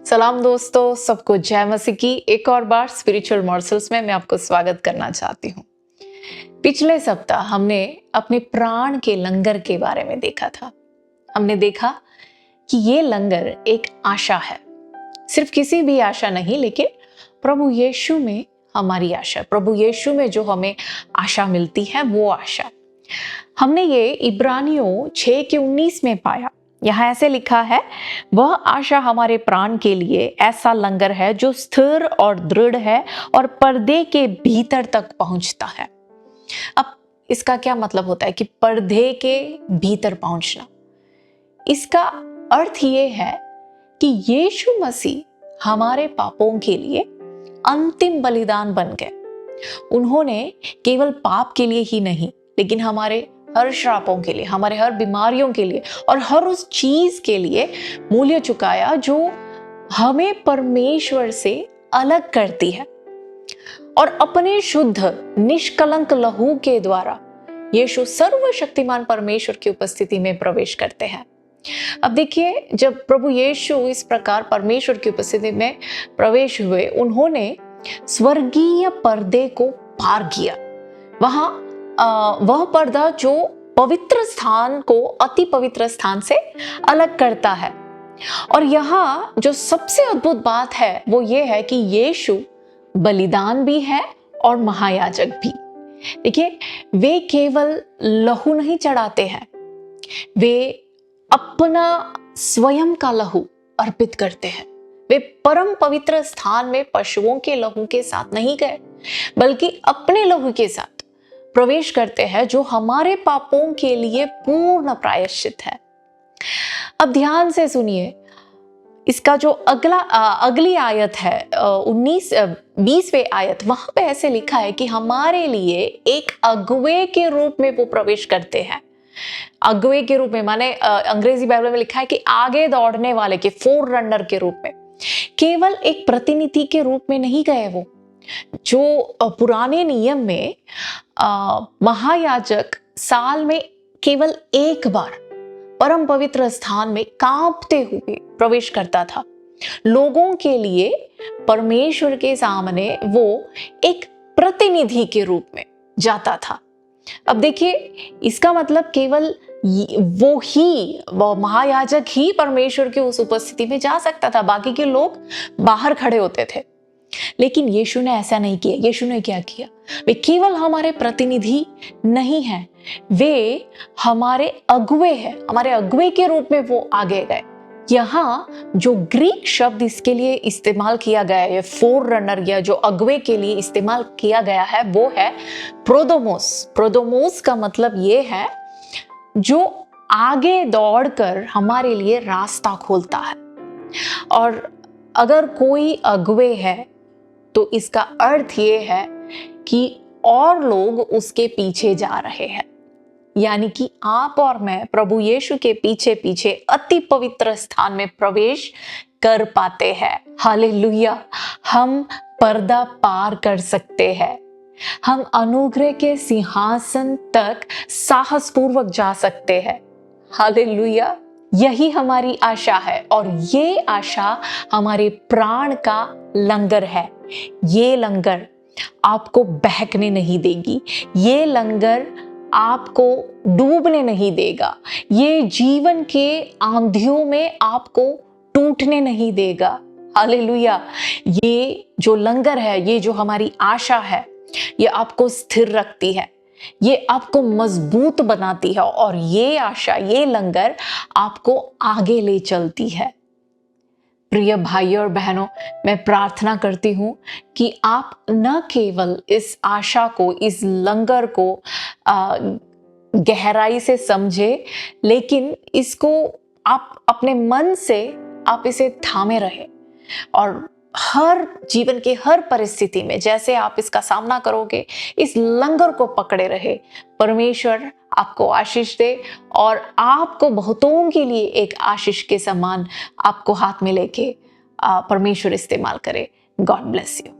सलाम दोस्तों, सबको जय मसीह की एक और बार स्पिरिचुअल मॉर्सल्स में मैं आपको स्वागत करना चाहती हूँ। पिछले सप्ताह हमने अपने प्राण के लंगर के बारे में देखा था। हमने देखा कि ये लंगर एक आशा है, सिर्फ किसी भी आशा नहीं, लेकिन प्रभु यीशु में हमारी आशा, प्रभु यीशु में जो हमें आशा मिलती है वो आशा। हमने ये इब्रानियों 6:19 में पाया। यहाँ ऐसे लिखा है, वह आशा हमारे प्राण के लिए ऐसा लंगर है जो स्थिर और दृढ़ है और पर्दे के भीतर तक पहुंचता है। अब इसका क्या मतलब होता है कि पर्दे के भीतर पहुंचना? इसका अर्थ ये है कि यीशु मसीह हमारे पापों के लिए अंतिम बलिदान बन गए। उन्होंने केवल पाप के लिए ही नहीं, लेकिन हमारे हर श्रापों के लिए, हमारे हर बीमारियों के लिए और हर उस चीज के लिए मूल्य चुकाया जो हमें परमेश्वर से अलग करती है। और अपने शुद्ध निष्कलंक लहू के द्वारा यीशु सर्वशक्तिमान परमेश्वर की उपस्थिति में प्रवेश करते हैं। अब देखिए, जब प्रभु यीशु इस प्रकार परमेश्वर की उपस्थिति में प्रवेश हुए, उन्होंने स्वर्गीय पर्दे को पार किया। वहां वह पर्दा जो पवित्र स्थान को अति पवित्र स्थान से अलग करता है। और यहाँ जो सबसे अद्भुत बात है वो ये है कि यीशु बलिदान भी है और महायाजक भी। देखिए, वे केवल लहू नहीं चढ़ाते हैं, वे अपना स्वयं का लहू अर्पित करते हैं। वे परम पवित्र स्थान में पशुओं के लहू के साथ नहीं गए, बल्कि अपने लहू के साथ प्रवेश करते हैं, जो हमारे पापों के लिए पूर्ण प्रायश्चित है। अब ध्यान से सुनिए, इसका जो अगली आयत है 20वें आयत, वहां पे ऐसे लिखा है कि हमारे लिए एक अगुवे के रूप में वो प्रवेश करते हैं। अगुवे के रूप में माने अंग्रेजी बाइबल में लिखा है कि आगे दौड़ने वाले के, फोर रनर के रूप में। केवल एक प्रतिनिधि के रूप में नहीं गए वो। जो पुराने नियम में महायाजक साल में केवल एक बार परम पवित्र स्थान में कांपते हुए प्रवेश करता था। लोगों के लिए परमेश्वर के सामने वो एक प्रतिनिधि के रूप में जाता था। अब देखिए, इसका मतलब केवल वो महायाजक ही परमेश्वर की उस उपस्थिति में जा सकता था, बाकी के लोग बाहर खड़े होते थे। लेकिन यीशु ने ऐसा नहीं किया। यीशु ने क्या किया? वे केवल हमारे प्रतिनिधि नहीं हैं, वे हमारे अगुवे हैं। हमारे अगुवे के रूप में वो आगे गए। यहाँ जो ग्रीक शब्द इसके लिए इस्तेमाल किया गया है, फोर रनर या जो अगुवे के लिए इस्तेमाल किया गया है, वो है प्रोदोमोस। प्रोदोमोस का मतलब ये है जो आगे दौड़कर हमारे लिए रास्ता खोलता है। और अगर कोई अगुवे है तो इसका अर्थ ये है कि और लोग उसके पीछे जा रहे हैं। यानी कि आप और मैं प्रभु यीशु के पीछे पीछे अति पवित्र स्थान में प्रवेश कर पाते हैं। हालेलुया! हम पर्दा पार कर सकते हैं। हम अनुग्रह के सिंहासन तक साहसपूर्वक जा सकते हैं। हालेलुया! यही हमारी आशा है और ये आशा हमारे प्राण का लंगर है। ये लंगर आपको बहकने नहीं देगी, ये लंगर आपको डूबने नहीं देगा, ये जीवन के आंधियों में आपको टूटने नहीं देगा। हालेलुया! ये जो लंगर है, ये जो हमारी आशा है, ये आपको स्थिर रखती है, ये आपको मजबूत बनाती है और ये आशा, ये लंगर आपको आगे ले चलती है। प्रिय भाइयों और बहनों, मैं प्रार्थना करती हूं कि आप न केवल इस आशा को, इस लंगर को गहराई से समझे, लेकिन इसको आप अपने मन से आप इसे थामे रहे और हर जीवन के हर परिस्थिति में जैसे आप इसका सामना करोगे, इस लंगर को पकड़े रहे। परमेश्वर आपको आशीष दे और आपको बहुतों के लिए एक आशीष के समान आपको हाथ में लेके परमेश्वर इस्तेमाल करे। God bless you.